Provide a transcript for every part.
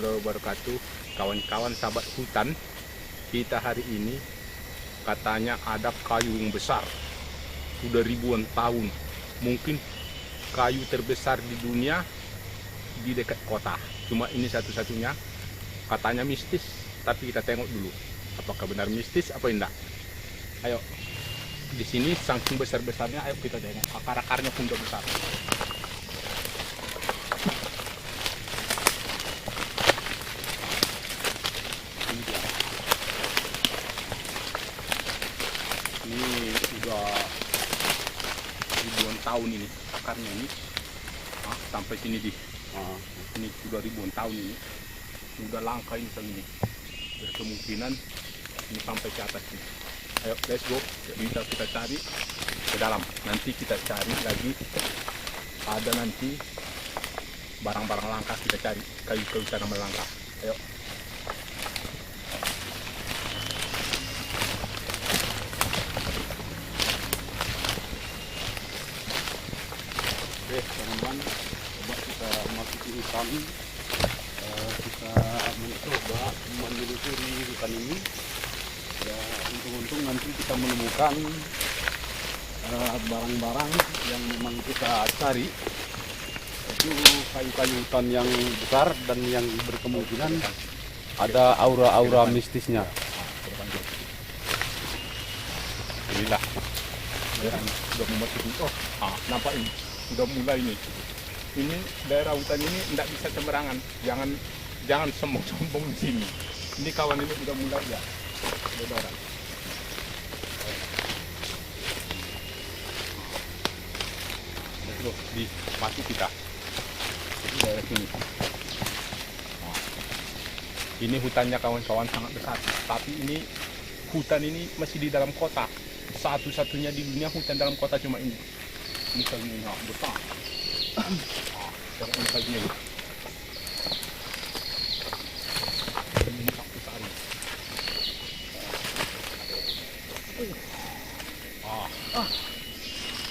warahmatullahi wabarakatuh. Kawan-kawan sahabat hutan, kita hari ini katanya ada kayu yang besar, sudah ribuan tahun, mungkin kayu terbesar di dunia di dekat kota. Cuma ini satu-satunya, katanya mistis, tapi kita tengok dulu apakah benar mistis apa enggak. Ayo, di sini saking besar-besarnya, ayo kita tengok, akar-akarnya pun udah besar. Ini sudah ribuan tahun ini akarnya ini, sampai sini ini sudah ribuan tahun ini, sudah langka ini ini, berkemungkinan ini sampai ke atas ini. Ayo let's go, kita cari ke dalam, nanti kita cari lagi, ada nanti barang-barang langka, kita cari kayu-kayu tanaman langka. Ayo. Oke teman-teman, coba kita masuki hutan, kita mencoba menelusuri hutan ini. Ya untung-untung nanti kita menemukan barang-barang yang memang kita cari, itu kayu-kayu hutan yang besar dan yang berkemungkinan ada aura-aura mistisnya. Inilah sudah memasuki, nampak ini sudah mulai ini daerah hutan ini tidak bisa sembarangan, jangan sombong-sombong di sini. Ini kawan ini sudah mulai ya, saudara. Terus di mati kita di daerah sini. Ini hutannya kawan-kawan sangat besar, tapi ini hutan ini masih di dalam kota. Satu-satunya di dunia hutan dalam kota cuma ini. Ini kayunya besar. Ini kayunya ini. Seminyak besar ini.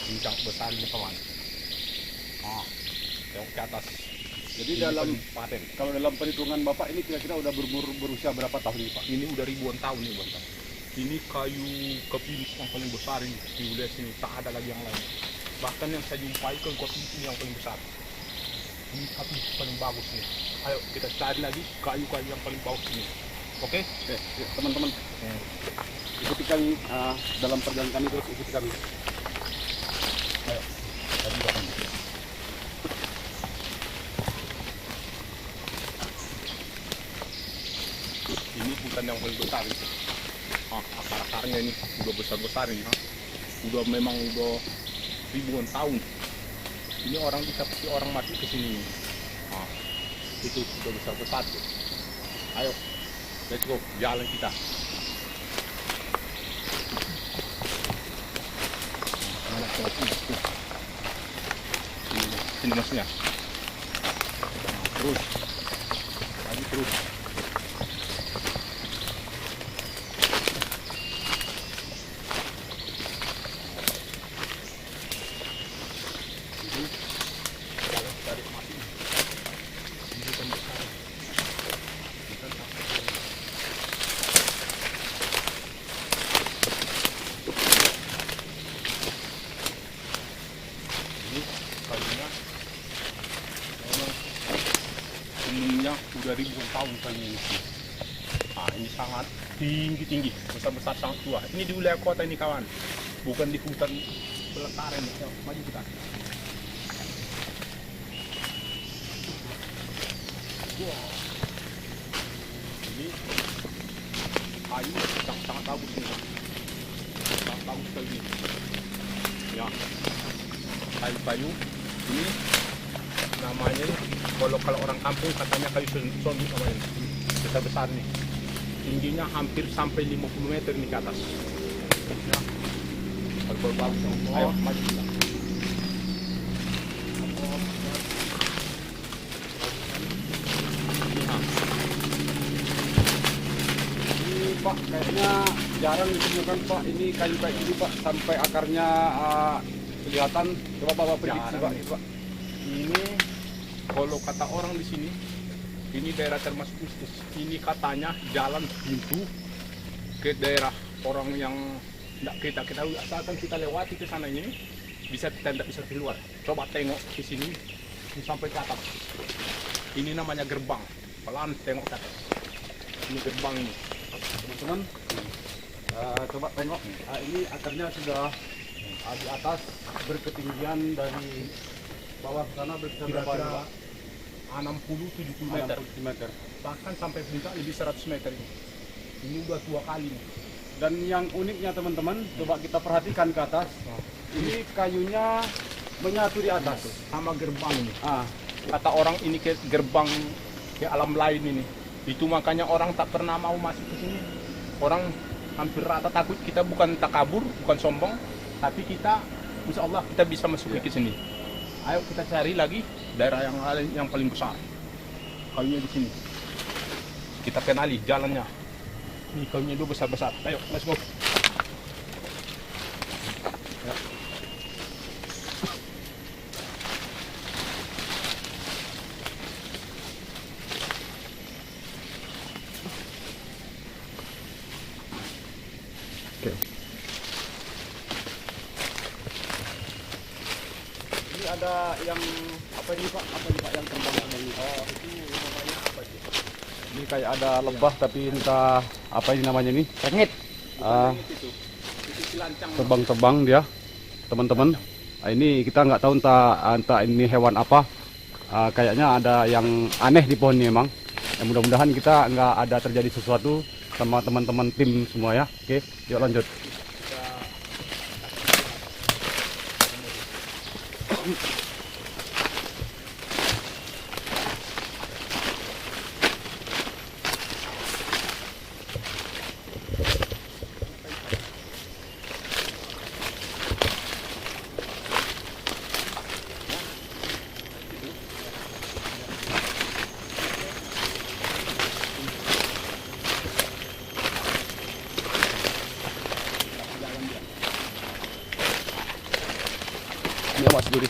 Bincang besar ini kawan. Yang ke atas. Jadi ini dalam paten. kalau dalam perhitungan Bapak ini kira-kira udah berusia berapa tahun ini Pak? Ini udah ribuan tahun nih Bang. Ini kayu kepinus yang paling besar ini di wilayah sini, tak ada lagi yang lain. Bahkan yang saya jumpai ke kepinus ini yang paling besar. Ini satu paling bagus nih. Ayo kita cari lagi kayu-kayu yang paling bagus ini. Oke? Oke, ya, teman-teman. Ikuti kami dalam perjalanan kami, terus ikuti kami. Ayo. Tadi bahkan. Ini hutan yang paling besar itu. Akar-akarnya ini udah besar-besar ini. Udah memang udah ribuan tahun. Ini orang bisa pasti orang mati ke sini. Itu sudah besar-besar tuh. Ayo, let's go, jalan kita. Mana sini masnya. Terus, lagi terus. Umumnya udah ribuan tahun kayaknya ini. Ini sangat tinggi-tinggi, besar-besar, sangat tua. Ini di wilayah kota ini kawan, bukan di hutan belantara ini. Maju kita. Ini kayu sangat bagus ini, sangat bagus sekali ini. Ya, kayu-kayu ini namanya, kalau orang kampung katanya kayu sondu namanya, besar-besar nih, tingginya hampir sampai 50 meter ini ke atas. Ya, kalau bagus. Ayo maju kita. Pak, kayaknya jarang ditemukan Pak, ini kayu kayak gini Pak, sampai akarnya kelihatan. Coba Bapak prediksi Jarang. Pak, ini Pak. Ini kalau kata orang di sini Ini daerah termasuk mistis. Ini katanya jalan pintu ke daerah orang yang tidak kita ketahui. Asalkan kita lewati ke sana ini, bisa kita tidak bisa keluar. Coba tengok ke sini, ini sampai ke atas. Ini namanya gerbang. Pelan tengok ke atas. Ini gerbang ini. Teman-teman, coba tengok. Ini akarnya sudah di atas, berketinggian dari bawah sana berkira Kira-kira 60-70 meter. 60 meter. Bahkan sampai puncak lebih 100 meter ini. Ini udah 2 kali nih. Dan yang uniknya teman-teman, coba kita perhatikan ke atas. Ini kayunya menyatu di atas. Sama gerbang ini. Ah, Kata orang ini ke gerbang ke alam lain ini. Itu makanya orang tak pernah mau masuk ke sini. Orang hampir rata takut. Kita bukan takabur, bukan sombong, tapi kita insya Allah kita bisa masuk ke sini. Ayo kita cari lagi daerah yang lain yang paling besar. Kayunya di sini. Kita kenali jalannya. Ini kayunya dulu besar-besar. Ayo, let's go. Ya. Oke. ini ada yang apa ini Pak? Apa ini Pak yang terbang ini? Oh, itu namanya apa sih? Ini kayak ada lebah tapi entah apa ini namanya ini? Rengit. Itu silancang. Terbang-terbang dia, teman-teman. Ini kita nggak tahu entah ini hewan apa. Kayaknya ada yang aneh di pohon ini emang. Ya, mudah-mudahan kita nggak ada terjadi sesuatu sama teman-teman tim semua ya. Oke, yuk lanjut. Ini awas duri.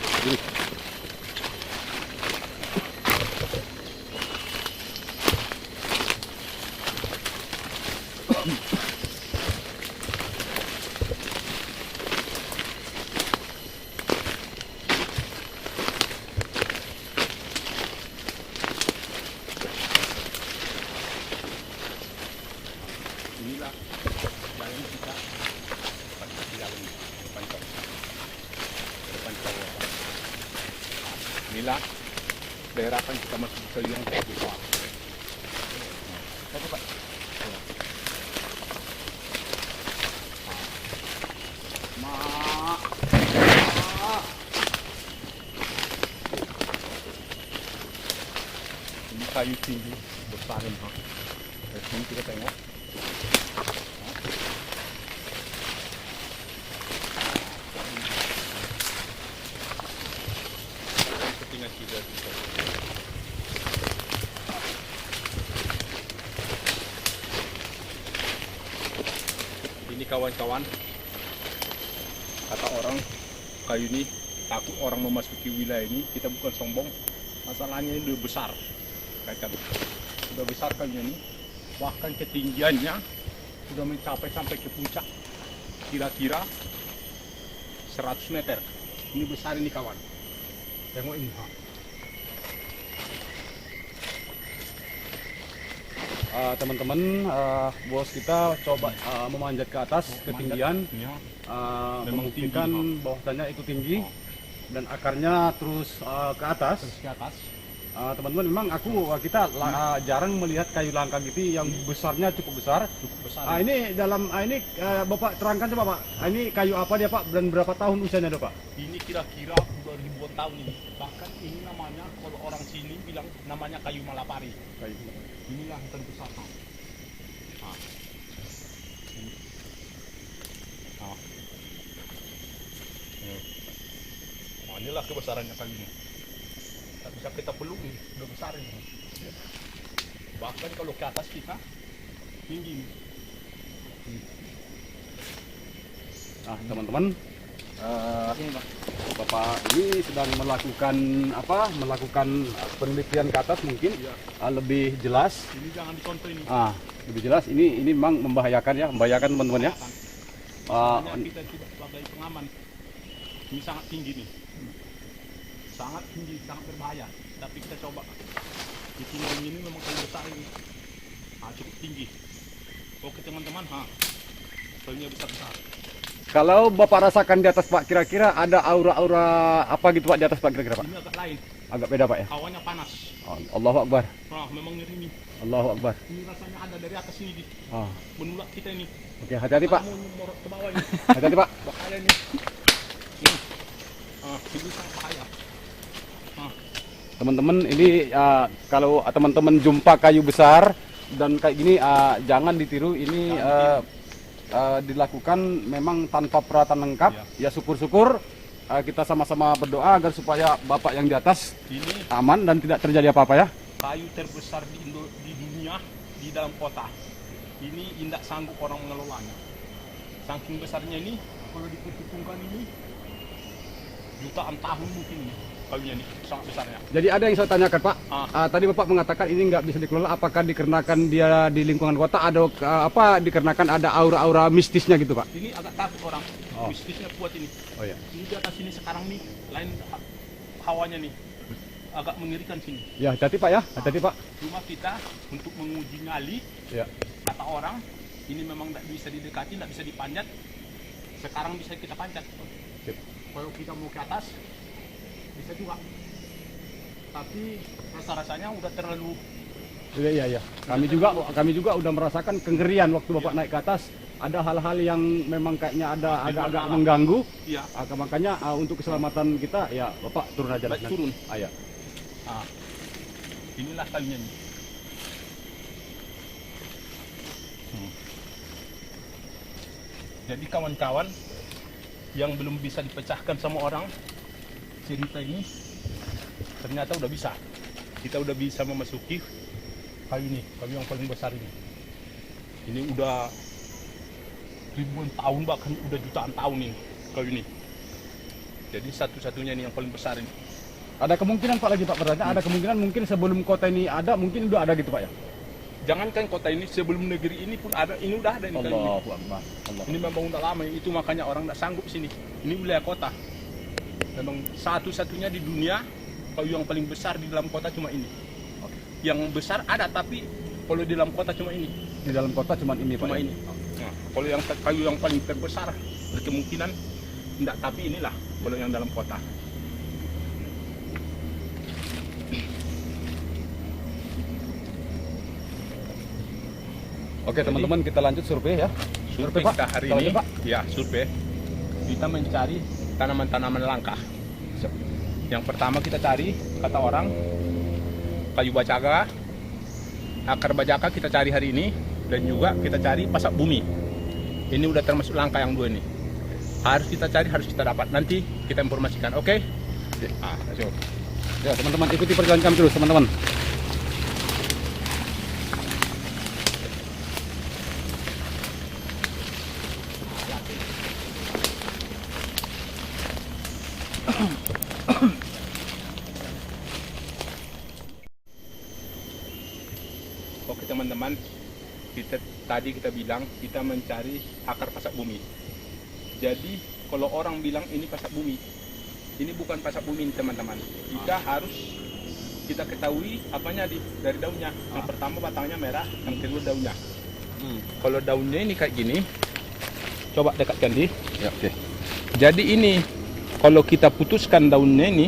Inilah jalan kita di dalam depan tol. Depan tol. Inilah daerah kan kita masuk ke yang terbuka. Apa Pak? Ini kayu tinggi besar ini. Dari sini kita tengok. Ketinggian kita bisa. Ini kawan-kawan, kata orang kayu ini takut orang memasuki wilayah ini. Kita bukan sombong, masalahnya ini udah besar, kacang sudah besar kayunya ini, bahkan ketinggiannya sudah mencapai sampai ke puncak, kira-kira 100 meter. Ini besar ini kawan, tengok ini. Teman-teman, bos kita coba memanjat ke atas ketinggian, Ya. membuktikan Memang tinggi, bahwasannya itu tinggi dan akarnya terus ke atas. Terus ke atas. Teman-teman, memang kita jarang melihat kayu langka gitu yang besarnya cukup besar. Cukup besar. Ini Bapak terangkan coba Pak. Ini kayu apa dia Pak dan berapa tahun usianya dia Pak? Ini kira-kira udah ribuan tahun ini. Bahkan ini namanya, kalau orang sini bilang namanya kayu Malapari. Kayu. Inilah yang terbesar. Nah. Ini. Nah. Nah, inilah kebesarannya kayunya. Tak bisa kita peluk nih, udah besar ini. Bahkan kalau ke atas kita tinggi. Nah, teman-teman, Ini Pak. Bapak ini sedang melakukan apa? Melakukan penelitian ke atas mungkin Iya. lebih jelas. Ini jangan dicontoh ini. Lebih jelas. Ini memang membahayakan ya, membahayakan teman-teman ya. Makanya kita tidak sebagai pengaman. Ini sangat tinggi nih. Sangat tinggi, sangat berbahaya. Tapi kita coba. Di tinggi ini memang kayu besar ini. Cukup tinggi. Oke teman-teman, kayunya besar-besar. Kalau Bapak rasakan di atas Pak, kira-kira ada aura-aura apa gitu Pak di atas Pak kira-kira Pak? Ini agak lain. Agak beda Pak ya? Hawannya panas. Allahu Akbar. Memang ngeri nih. Allahu Akbar. Ini rasanya ada dari atas ini di menulak kita ini. Oke, hati-hati Pak. Mau morot ke bawah ini. Hati-hati Pak. Bahaya nih. Ini sangat bahaya. Teman-teman ini kalau teman-teman jumpa kayu besar dan kayak gini jangan ditiru. Ini dilakukan memang tanpa peralatan lengkap. Ya syukur-syukur kita sama-sama berdoa agar supaya Bapak yang di atas Ini aman dan tidak terjadi apa-apa ya. kayu terbesar di dunia di dalam kota. Ini tidak sanggup orang mengelolanya. Saking besarnya ini, kalau diperhitungkan ini jutaan tahun mungkin ini kayunya ini sangat besarnya. Jadi ada yang saya tanyakan Pak. Tadi Bapak mengatakan ini nggak bisa dikelola. Apakah dikarenakan dia di lingkungan kota? Ada apa? Dikarenakan ada aura-aura mistisnya gitu Pak? Ini agak takut orang. Mistisnya kuat ini. Oh ya. Ini di atas sini sekarang nih, lain hawanya nih. Agak mengerikan sini. Ya, hati-hati Pak ya. Hati-hati Pak. Cuma kita untuk menguji nyali, Ya. kata orang, ini memang tidak bisa didekati, tidak bisa dipanjat. Sekarang bisa kita panjat. Sip. Kalau kita mau ke atas, bisa juga. Tapi rasa-rasanya udah terlalu. Iya. Kami juga udah merasakan kengerian waktu Bapak naik ke atas. Ada hal-hal yang memang kayaknya ada agak-agak mengganggu. Iya. Makanya untuk keselamatan kita ya Bapak turun aja. Baik, turun. Ya. Inilah kayunya nih. Jadi kawan-kawan yang belum bisa dipecahkan sama orang, cerita ini ternyata udah bisa. Kita udah bisa memasuki kayu ini, kayu yang paling besar ini. Ini udah ribuan tahun, bahkan udah jutaan tahun ini kayu ini. Jadi satu-satunya ini yang paling besar ini. Ada kemungkinan Pak lagi Pak bertanya, ada kemungkinan mungkin sebelum kota ini ada, mungkin udah ada gitu Pak ya? Jangankan kota ini, sebelum negeri ini pun ada, ini udah ada ini kayu ini. Allahu Akbar. Ini memang udah lama, itu makanya orang tidak sanggup sini. Ini wilayah kota. Memang satu-satunya di dunia kayu yang paling besar di dalam kota cuma ini. Yang besar ada, tapi kalau di dalam kota cuma ini. Di dalam kota cuma ini Pak. Cuma Ya? ini. Nah, kalau yang kayu yang paling terbesar berkemungkinan tidak, tapi inilah kalau yang dalam kota. Oke teman-teman, kita lanjut survei ya. Survei Pak. kita hari Kalau ini, Pak. ya survei. Kita mencari tanaman-tanaman langka. Yang pertama kita cari, kata orang, kayu bajaga, akar bajaga kita cari hari ini, dan juga kita cari pasak bumi. Ini udah termasuk langka yang dua ini. Harus kita cari, harus kita dapat. Nanti kita informasikan, oke? Ya teman-teman, ikuti perjalanan kami terus teman-teman. Oke teman-teman, tadi kita bilang kita mencari akar pasak bumi. Jadi kalau orang bilang ini pasak bumi, ini bukan pasak bumi teman-teman. Kita harus kita ketahui apanya dari daunnya. Yang pertama batangnya merah, yang kedua daunnya. Kalau daunnya ini kayak gini, coba dekatkan di. Ya, oke. Jadi ini kalau kita putuskan daunnya ini,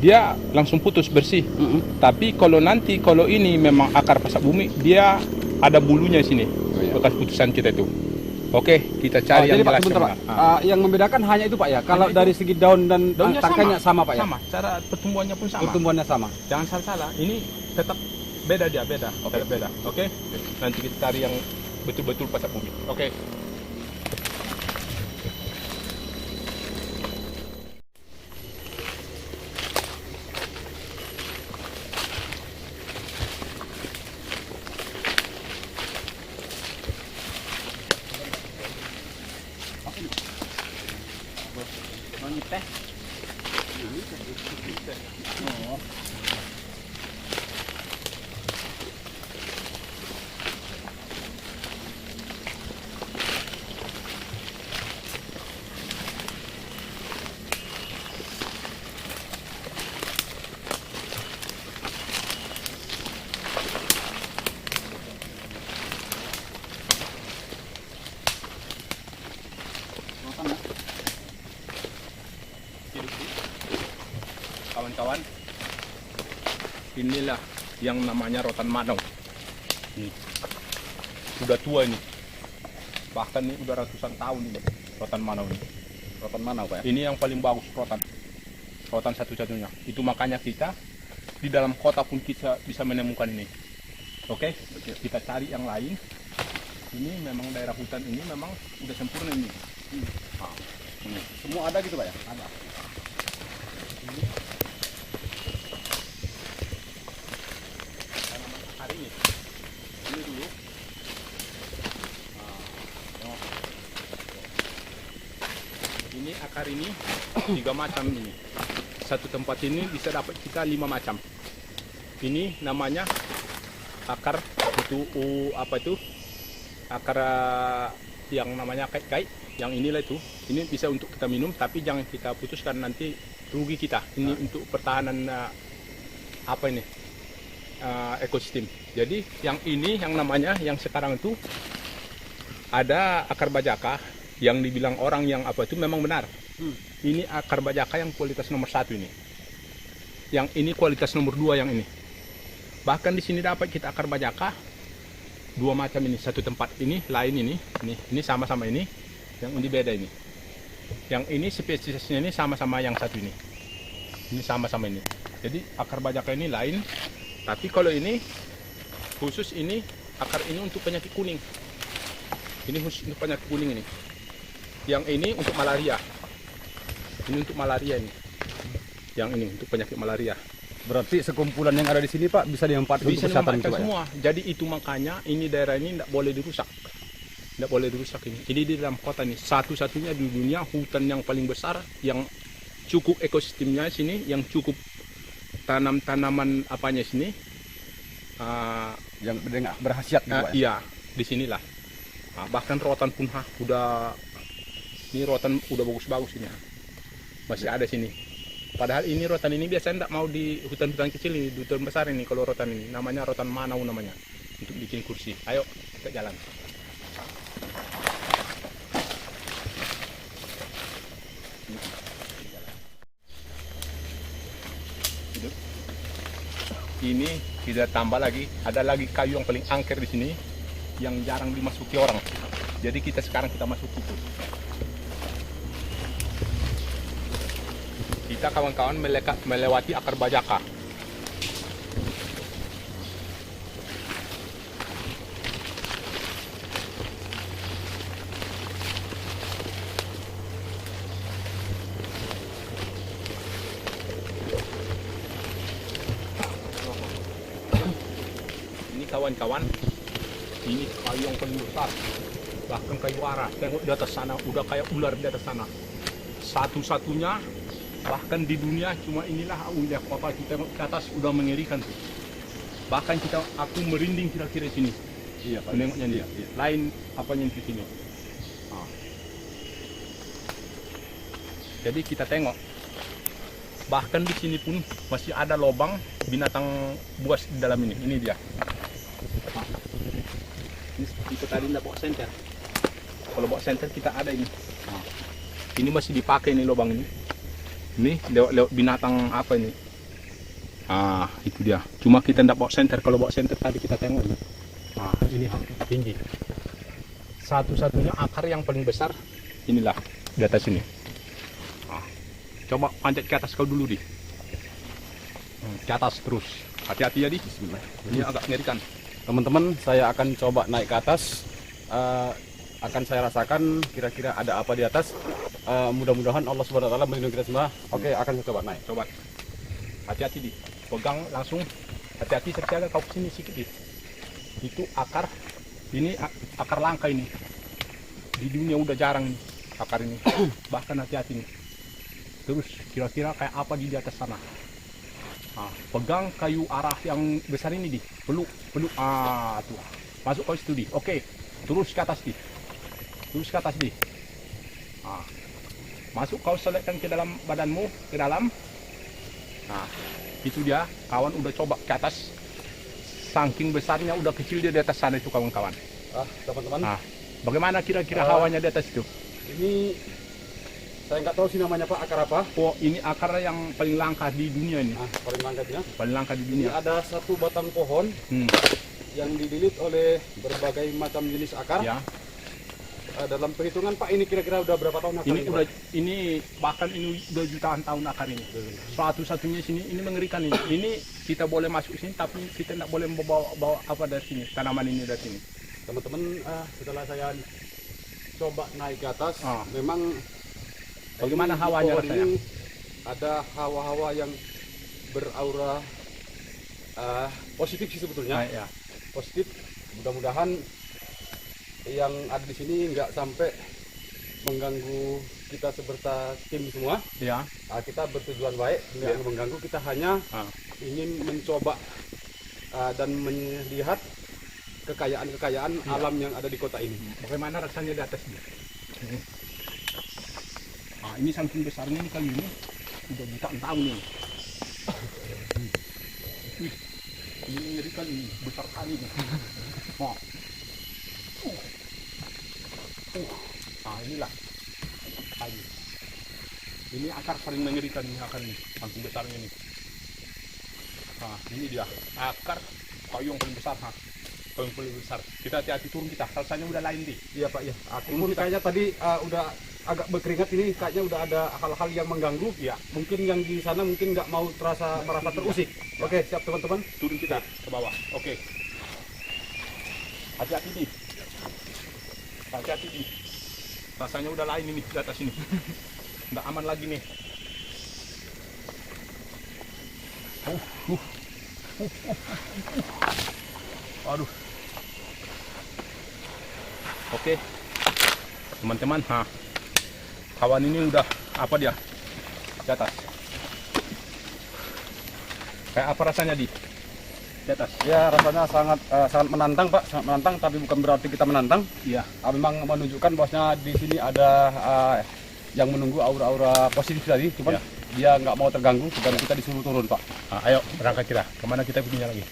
dia langsung putus bersih. Tapi kalau ini memang akar pasak bumi, dia ada bulunya sini, bekas putusan kita itu. Oke, kita cari yang jadi Pak, jelas. sebentar, Pak. Yang membedakan hanya itu Pak ya. Kalau itu. dari segi daun dan Daunnya tangkainya sama Pak ya. Sama, cara pertumbuhannya pun sama. Pertumbuhannya sama. Jangan salah, ini tetap beda dia, beda. Oke. Tetap beda. Oke. Nanti kita cari yang betul-betul pasak bumi. Oke. Wangi teh. Oh. Makan ya. Kawan-kawan, inilah yang namanya rotan manau. Nih, udah tua ini. Bahkan ini udah ratusan tahun ini rotan manau ini. Rotan mana Pak ya? Ini yang paling bagus rotan. Rotan satu-satunya. Itu makanya kita di dalam kota pun kita bisa menemukan ini. Oke? Kita cari yang lain. Ini memang daerah hutan ini memang udah sempurna ini. Nah, ini. Semua ada gitu Pak ya? Ada. Ini tanaman akar ini. Ini dulu. Nah, tengok. Ini akar ini 3 macam ini. Satu tempat ini bisa dapat kita 5 macam. Ini namanya akar itu apa itu? Akar yang namanya kait-kait. Yang inilah itu. Ini bisa untuk kita minum, tapi jangan kita putuskan, nanti rugi kita. Ini untuk pertahanan apa ini? Ekosistem. Jadi yang ini yang namanya yang sekarang itu ada akar bajaka yang dibilang orang yang apa itu memang benar. Ini akar bajaka yang kualitas nomor 1 ini. Yang ini kualitas nomor 2 yang ini. Bahkan di sini dapat kita akar bajaka 2 macam ini, satu tempat ini, lain ini sama-sama ini, yang ini beda ini. Yang ini spesiesnya ini sama-sama yang satu ini. Ini sama-sama ini. Jadi akar bajaka ini lain, tapi kalau ini khusus ini akar ini untuk penyakit kuning. Ini khusus untuk penyakit kuning ini. Yang ini untuk malaria. Ini untuk malaria ini. Yang ini untuk penyakit malaria. Berarti sekumpulan yang ada di sini Pak bisa dimanfaatkan Bisa untuk kesehatan dimanfaatkan Pak ya? semua. Jadi itu makanya ini daerah ini tidak boleh dirusak. Tidak boleh dirusak ini. Ini di dalam kota ini satu-satunya di dunia hutan yang paling besar, yang cukup ekosistemnya sini, yang cukup tanam-tanaman apanya sini. Yang berkhasiat gitu Pak ya? Iya, di sinilah. Bahkan rotan pun udah, ini rotan udah bagus-bagus ini. Masih ada sini. Padahal ini rotan ini biasanya tidak mau di hutan-hutan kecil ini, di hutan besar ini kalau rotan ini. Namanya rotan manau namanya. Untuk bikin kursi. Ayo, kita jalan. Ini kita tambah lagi, ada lagi kayu yang paling angker di sini yang jarang dimasuki orang. Jadi sekarang kita masuk itu. Kita kawan-kawan melewati akar bajaka. Ini kawan-kawan, ini kayu yang paling besar. Bahkan kayu ara, tengok di atas sana, udah kayak ular di atas sana. Satu-satunya bahkan di dunia cuma inilah udah kota, kita tengok ke atas udah mengerikan tuh. Bahkan aku merinding kira-kira sini. Iya Pak. Menengoknya dia. Iya. Lain apanya di sini. Jadi kita tengok. Bahkan di sini pun masih ada lubang binatang buas di dalam ini. Ini dia. Itu tadi tidak bawa senter. Kalau bawa senter kita ada ini. Ini masih dipakai nih lubang ini. Ini lewat binatang apa ini? Itu dia. Cuma kita tidak bawa senter. Kalau bawa senter tadi kita tengok ini. Ini tinggi. Satu-satunya akar yang paling besar inilah di atas ini. Coba panjat ke atas kau dulu di. Ke atas terus. Hati-hati ya di. Bismillah. Ini agak mengerikan. Teman-teman, saya akan coba naik ke atas. Akan saya rasakan kira-kira ada apa di atas. Mudah-mudahan Allah Subhanahu wa taala melindungi kita semua. Oke, akan saya coba naik. Coba. Hati-hati di. Pegang langsung. Hati-hati sekali kau kesini sedikit di. Itu akar. Ini akar langka ini. Di dunia udah jarang nih akar ini. Bahkan hati-hati nih. terus kira-kira kayak apa di atas sana. Nah, pegang kayu arah yang besar ini di, peluk, tuh, masuk ke situ di, oke, terus ke atas di, nah, masuk kau selipkan ke dalam badanmu, ke dalam, nah, itu dia, kawan udah coba ke atas, saking besarnya udah kecil dia di atas sana itu kawan-kawan. Teman-teman, Nah, bagaimana kira-kira hawanya di atas itu? ini saya nggak tahu sih namanya Pak, akar apa? Oh, ini akar yang paling langka di dunia ini. Paling langkahnya. Paling langka di Ini dunia. ada satu batang pohon yang dililit oleh berbagai macam jenis akar. Ya. Dalam perhitungan Pak, ini kira-kira udah berapa tahun akar Ini ini, udah Pak? bahkan ini udah jutaan tahun akar ini. Satu-satunya sini ini mengerikan ini. Ini kita boleh masuk sini tapi kita tidak boleh bawa apa dari sini, tanaman ini dari sini. Teman-teman, setelah saya coba naik ke atas, memang Bagaimana ini, hawanya pohon rasanya? ini ada hawa-hawa yang beraura positif sih sebetulnya. Ya. Positif. Mudah-mudahan yang ada di sini nggak sampai mengganggu kita seberta tim semua. Ya. Kita bertujuan baik, tidak mengganggu. Kita hanya ingin mencoba dan melihat kekayaan alam yang ada di kota ini. Bagaimana rasanya di atas ini? Nah, ini saking besarnya ini kayu ini udah jutaan tahun ini. Wih, ini mengerikan ini, besar kali ini. Nah, nah inilah kayu. Ini akar paling mengerikan ini, akar ini, saking besarnya ini. Nah, ini dia akar kayu yang paling besar. Kayu yang paling besar. Kita hati-hati turun kita, rasanya udah lain di. Iya Pak, ya. Aku pun kayaknya tadi udah agak berkeringat ini, kayaknya udah ada hal-hal yang mengganggu. Ya. Mungkin yang di sana mungkin nggak mau merasa terusik. Ya. Oke, siap teman-teman. Turun kita ke bawah. Oke. Hati-hati nih. Hati-hati nih. Rasanya udah lain ini di atas ini. Nggak aman lagi nih. Aduh. Oke. Teman-teman, kawan ini udah apa dia? Di atas. Kayak apa rasanya di atas? Ya, rasanya sangat menantang Pak, sangat menantang, tapi bukan berarti kita menantang. Iya. Memang menunjukkan bahwasanya di sini ada yang menunggu aura-aura positif tadi, cuman dia nggak mau terganggu dan kita disuruh turun Pak. Ayo berangkat kita. Kemana kita perginya lagi?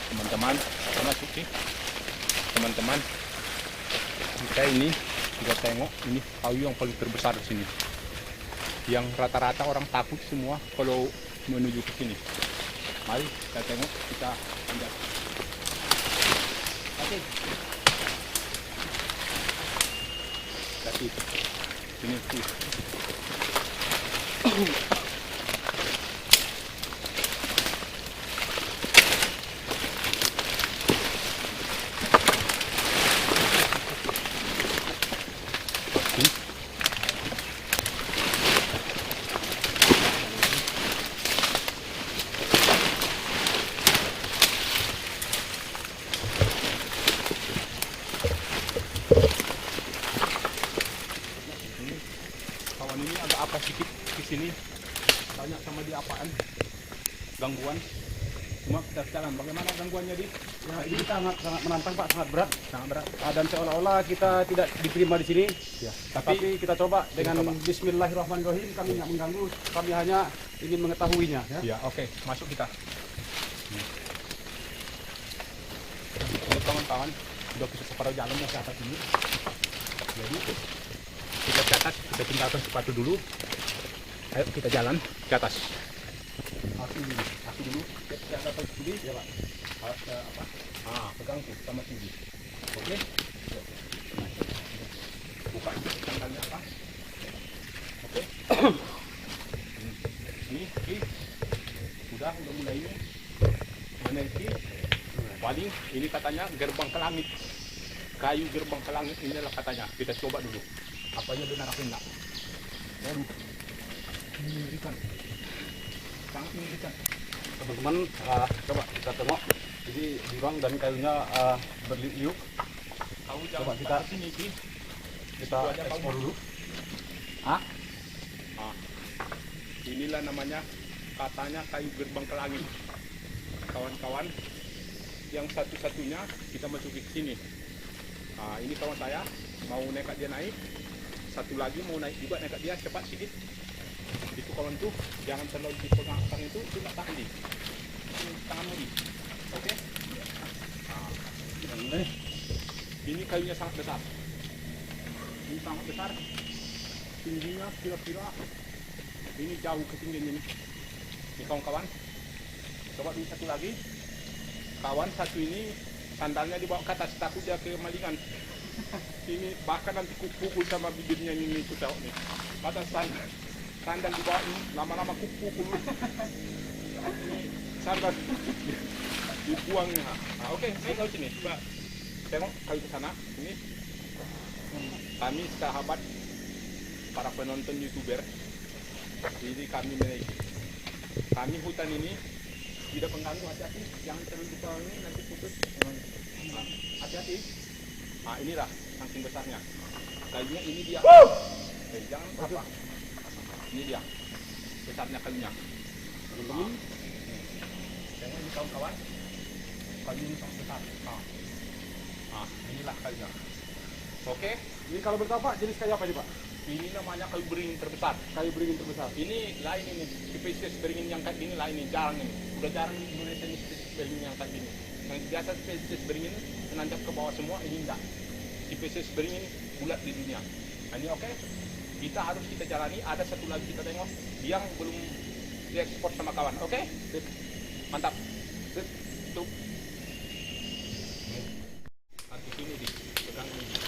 Teman-teman, masuk sih. Teman-teman, kita ini juga tengok ini kayu yang paling terbesar di sini. Yang rata-rata orang takut semua kalau menuju ke sini. Mari kita tengok, kita lihat. Oke. Kasih. Sini sih. Kawan ini agak apa sedikit di sini, tanya sama dia apaan gangguan, cuma kita jalan. Bagaimana gangguannya di? Ya, ini sangat menantang Pak, sangat berat. Sangat berat. Dan seolah-olah kita tidak diterima di sini. Ya, Tapi kita coba dengan Bismillahirrahmanirrahim. Kami nggak mengganggu, kami hanya ingin mengetahuinya. Ya. ya oke, masuk kita. Ini kawan-kawan sudah kita separuh jalan mau ke atas ini. Jadi kita ke atas, kita tinggalkan sepatu dulu. Ayo kita jalan ke atas. Aku dulu. Kita dapat sini ya Pak. Apa? Pegang tuh sama sini. Oke. Buka tanggalnya apa? Oke. Ini, udah mulai ini. Mana ini? Paling ini katanya gerbang ke langit. Kayu gerbang ke langit inilah katanya. Kita coba dulu. Apanya benar apa enggak? Waduh. Ini mengerikan. Sangat mengerikan. Teman-teman, coba kita tengok. Jadi jurang dan kayunya berliuk. Kau Coba jangan kita- ke sini sih. Kita Itu aja kau ekspor dulu. Ah. Inilah namanya katanya kayu gerbang ke langit. Kawan-kawan, yang satu-satunya kita masuki ke sini. Ini kawan saya mau nekat dia naik. Satu lagi mau naik juga nekat dia cepat sedikit. Itu kawan tuh jangan terlalu dipegang itu nggak tahan di. Tanganmu di. Oke? Ini kayunya sangat besar. Ini sangat besar. Tingginya kira-kira ini jauh ketinggiannya nih. Ini kawan-kawan. Coba ini satu lagi. Kawan satu ini sandalnya dibawa ke atas, takut dia kemalingan. Ini bahkan nanti kupukul sama bibirnya ini ku tengok nih. Masa sandal dibawa ini lama-lama kupukul. Ini sandal dibuangnya. Oke, saya tahu sini. Coba tengok kayu ke sana. Ini kami sahabat para penonton YouTuber. Jadi kami menaiki. Kami hutan ini tidak mengganggu, hati-hati, jangan terlalu dikawal ini nanti putus. Hati-hati. Inilah saking besarnya. Kayunya ini dia. Jangan apa. Ini dia besarnya kayunya. Teman-teman, tengok ini kawan-kawan. Kayu ini sangat besar. Inilah kayunya. Oke. Ini kalau bertapa jenis kayu apa nih Pak? Ini namanya kayu beringin terbesar. Kayu beringin terbesar. Ini lain ini, spesies beringin yang kayak gini lain ini, jarang ini. Udah jarang di Indonesia ini spesies beringin yang kayak gini. Yang biasa spesies beringin menanjak ke bawah semua, ini enggak. Spesies beringin bulat di dunia. Ini oke. Kita harus kita jalani. Ada satu lagi kita tengok yang belum diekspor sama kawan. Oke? Sip. Mantap. Sip. Tuh. Nanti sini di pegang ini.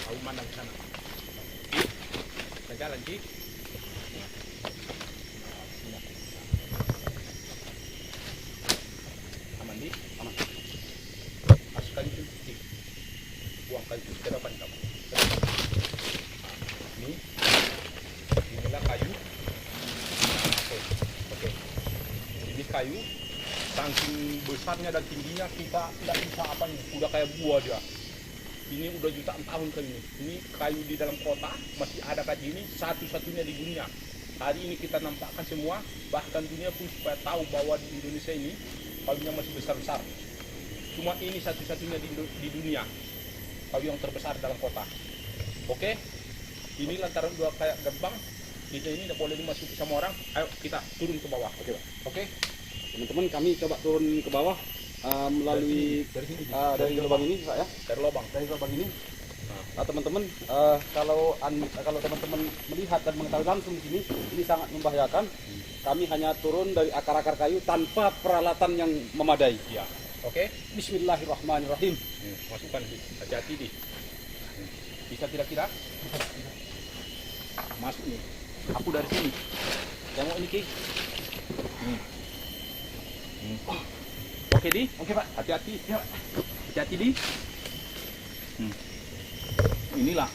Kau mandang ke sana. Kita jalan, Ci. Aman, Di? Aman. Masukkan itu, Ci. Buangkan itu ke depan kamu. Ke depan. Inilah kayu. Oke. Ini kayu. Saking besarnya dan tingginya kita tidak bisa apa nih. Udah kayak buah dia. Ini udah jutaan tahun kali ini. Ini kayu di dalam kota masih ada kayak gini, satu-satunya di dunia. Hari ini kita nampakkan semua, bahkan dunia pun supaya tahu bahwa di Indonesia ini kayunya masih besar-besar. Cuma ini satu-satunya di dunia kayu yang terbesar dalam kota. Oke, ini lantaran dua kayak gerbang. Kita ini tidak boleh dimasuki sama orang. Ayo kita turun ke bawah. Oke, Pak. Oke. Teman-teman, kami coba turun ke bawah melalui dari sini. dari lubang ini Pak ya. Dari lubang. Dari lubang ini. Nah teman-teman, kalau teman-teman melihat dan mengetahui langsung di sini, ini sangat membahayakan. Kami hanya turun dari akar-akar kayu tanpa peralatan yang memadai. Ya. Oke. Bismillahirrahmanirrahim. Masukkan, hati-hati di. Bisa kira-kira? Masuk nih. Aku dari sini. Tengok ini Ki. Oke Di. Oke Pak. Hati-hati. Hati-hati Di. Inilah.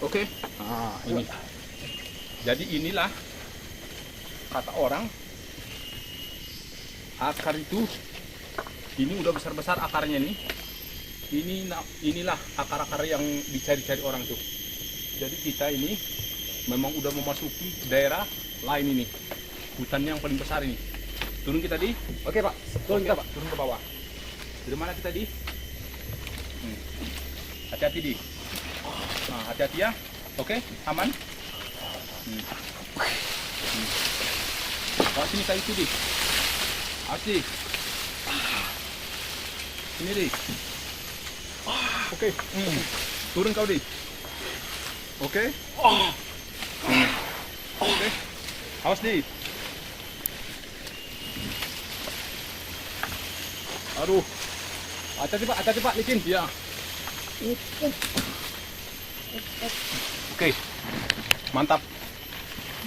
Oke. Ini. Jadi inilah kata orang akar itu ini udah besar-besar akarnya nih. Inilah akar-akar yang dicari-cari orang tuh. Jadi kita ini memang udah memasuki daerah lain ini. Hutan yang paling besar ini. Turun kita Di. Oke Pak. Turun kita Pak. Turun ke bawah. Dari mana kita Di? Hati-hati Di. Nah, hati-hati ya. Oke, aman. Bawa sini kayu itu Di. Awas Di. Sini Di. Oke. Turun kau Di. Oke. Oke. Awas Di. Aduh. Hati-hati Pak, licin. Ya. Oke. Mantap.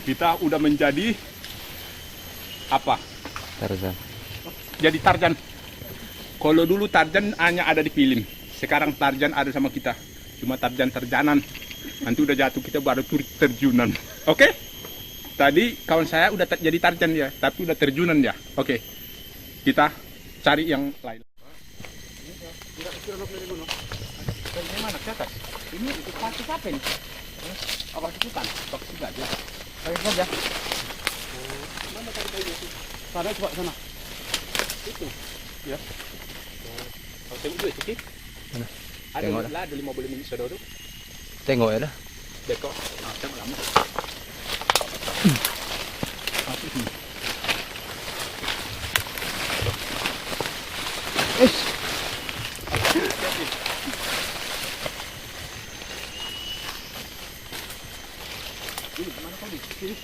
Kita udah menjadi apa? Tarzan. Jadi Tarzan. Kalau dulu Tarzan hanya ada di film, sekarang Tarzan ada sama kita. Cuma Tarzan-Tarzanan. Nanti udah jatuh kita baru terjunan. Oke? Tadi kawan saya udah jadi Tarzan ya, tapi udah terjunan ya. Oke. Kita cari yang lain. Dari mana ke atas? Ini itu pasti apa ini? Apa hutan? Pakai gajah. Pakai gajah. Mana tadi kayu itu? Sana coba sana. Itu. Ya. Kau tengok dulu itu, Mana? Ada Tengok lah, ada 50 minit sudah duduk. Tengok ya dah. Dekok. Nah, tengok lama. Apa ini? Ini mana kau di sini?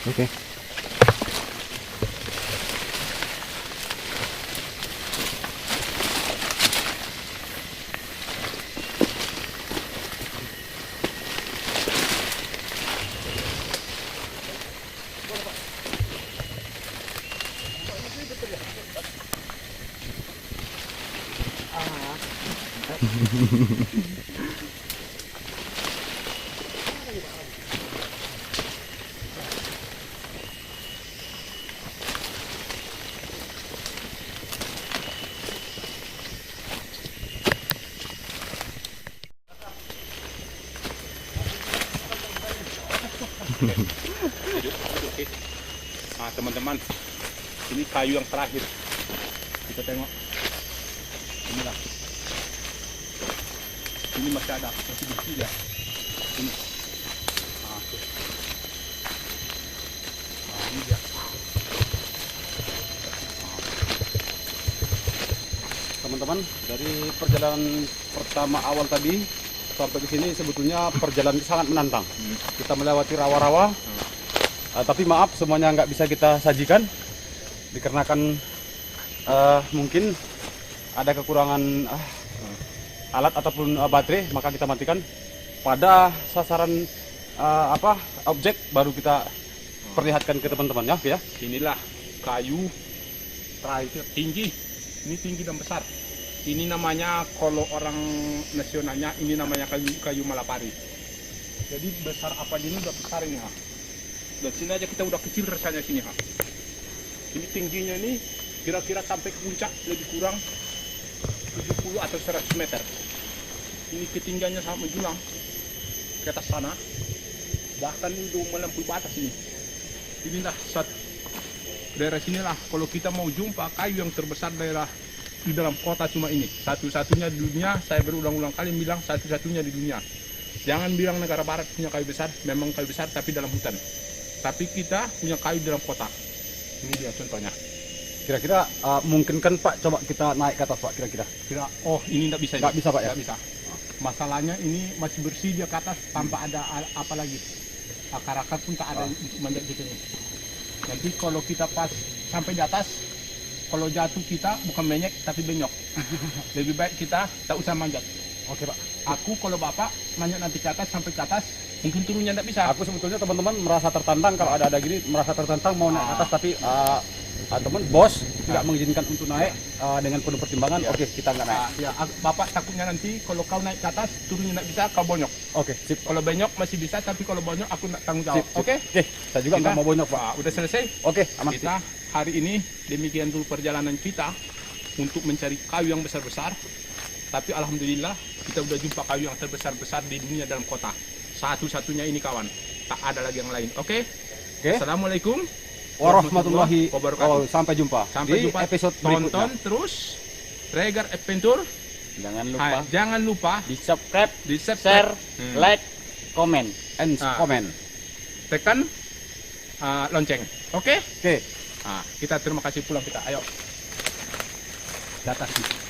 Oke. Oke. Nah, teman-teman, ini kayu yang terakhir. Kita tengok. Inilah. Ini masih ada, masih kecil ya. Ini. Nah, tuh. Nah, ini dia. Teman-teman, dari perjalanan pertama awal tadi sampai ke sini sebetulnya perjalanan sangat menantang. Kita melewati rawa-rawa, tapi maaf semuanya nggak bisa kita sajikan dikarenakan mungkin ada kekurangan alat ataupun baterai, maka kita matikan pada sasaran objek baru kita perlihatkan ke teman-teman ya. Inilah kayu terakhir tinggi. Ini tinggi dan besar. Ini namanya, kalau orang nasionalnya, ini namanya kayu Malapari. Jadi besar apa ini udah besar ini ha. Dan sini aja kita udah kecil rasanya sini ha. Ini tingginya ini kira-kira sampai ke puncak lebih kurang 70 atau 100 meter. Ini ketinggiannya sangat menjulang ke atas sana. Bahkan udah melampaui batas ini. Inilah daerah sinilah kalau kita mau jumpa kayu yang terbesar daerah di dalam kota cuma ini. Satu-satunya di dunia, saya berulang-ulang kali bilang satu-satunya di dunia. Jangan bilang negara barat punya kayu besar, memang kayu besar tapi dalam hutan. Tapi kita punya kayu dalam kota. Ini dia contohnya. Kira-kira mungkin kan Pak, coba kita naik ke atas Pak, kira-kira. Oh, ini nggak bisa. Nggak bisa, Pak, ya? Nggak bisa. Masalahnya ini masih bersih dia ke atas tanpa ada apa lagi. Akar-akar pun tak ada untuk manjat gitu nih. Nanti kalau kita pas sampai di atas, kalau jatuh kita bukan menyek tapi benyok. Lebih baik kita tak usah manjat. Oke Pak. Aku kalau Bapak manjat nanti ke atas sampai ke atas, mungkin turunnya nggak bisa. Aku sebetulnya teman-teman merasa tertantang kalau ada gini, merasa tertantang mau naik ke atas, tapi teman bos tidak mengizinkan untuk naik dengan penuh pertimbangan. Ya. Oke, kita nggak naik. Ya, Bapak takutnya nanti kalau kau naik ke atas, turunnya nggak bisa, kau bonyok. Oke, sip. Kalau benyok masih bisa, tapi kalau bonyok aku nak tanggung jawab. Sip, sip. Oke? Oke, saya juga nggak Kita- mau bonyok Pak. Udah selesai? Oke, aman. Kita hari ini demikian dulu perjalanan kita untuk mencari kayu yang besar-besar. Tapi alhamdulillah kita udah jumpa kayu yang terbesar-besar di dunia dalam kota. Satu-satunya ini kawan. Tak ada lagi yang lain. Oke? Oke. Assalamualaikum Warahmatullahi wabarakatuh. Sampai jumpa. Sampai di jumpa. episode Tonton berikutnya. terus Regar Adventure. Jangan lupa Jangan lupa di subscribe, di share, subscribe, like, comment. And comment. tekan lonceng. Oke? Oke. Kita terima kasih pulang kita. Ayo. Di atas.